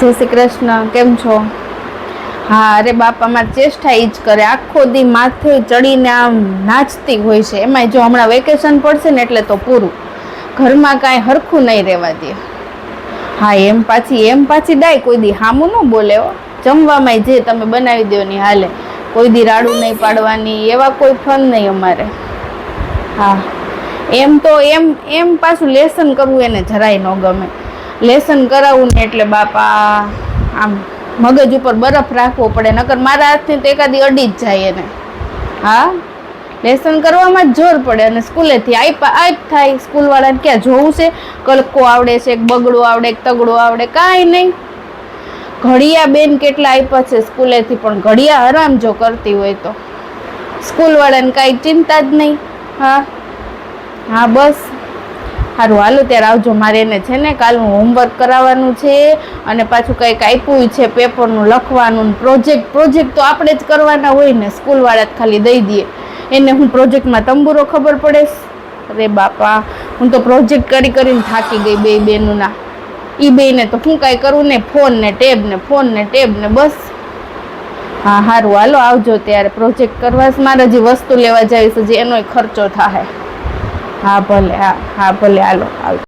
જય શ્રી કૃષ્ણ, કેમ છો? હા, અરે બાપા, મારી ચેષ્ટા ઈ જ કરે. આખો દી માથે ચડીને આમ નાચતી હોય છે. એમાંય જો હમણાં વેકેશન પડશે ને એટલે તો પૂરું, ઘરમાં કાંઈ હરખું નહીં રહેવા દે. હા, એમ પાછી ડાય કોઈ દી હામું ન બોલે હો. જમવામાં જે તમે બનાવી દો ની હાલે, કોઈ દી રાડું નહીં પાડવાની, એવા કોઈ ફન નહીં અમારે. હા, એમ પાછું લેસન કરવું એને જરાય ન ગમે. લેસન કરાવવું ને એટલે બાપા આમ મગજ ઉપર બરફ રાખવો પડે, નકર મારા હાથથી તો એકાદી અડી જ જાય એને. હા, લેસન કરવામાં જ જોર પડે. અને સ્કૂલેથી આપ થાય. સ્કૂલવાળાને ક્યાં જોવું છે? કલકો આવડે છે, એક બગડો આવડે, એક તગડો આવડે, કાંઈ નહીં. ઘડિયા બેન કેટલા આપ્યા છે સ્કૂલેથી, પણ ઘડિયા હરામ જો કરતી હોય તો સ્કૂલવાળાને કાંઈ ચિંતા જ નહીં. હા બસ સારું, હાલો ત્યારે આવજો. મારે એને છે ને કાલનું હોમવર્ક કરાવવાનું છે, અને પાછું કંઈક આપ્યું છે પેપરનું લખવાનું. પ્રોજેક્ટ તો આપણે જ કરવાના હોય ને, સ્કૂલવાળા જ ખાલી દઈ દઈએ. એને હું પ્રોજેક્ટમાં તંબુરો ખબર પડે? અરે બાપા, હું તો પ્રોજેક્ટ કરીને થાકી ગઈ બે બેનુંના. એ બેને તો હું કાંઈ કરું ને, ફોન ને ટેબ ને બસ. હા સારું, હાલો આવજો ત્યારે. પ્રોજેક્ટ કરવા મારે હજી વસ્તુ લેવા જઈશ, હજી એનોય ખર્ચો થાય. હા ભલે, હા ભલે, હાલો આવજો.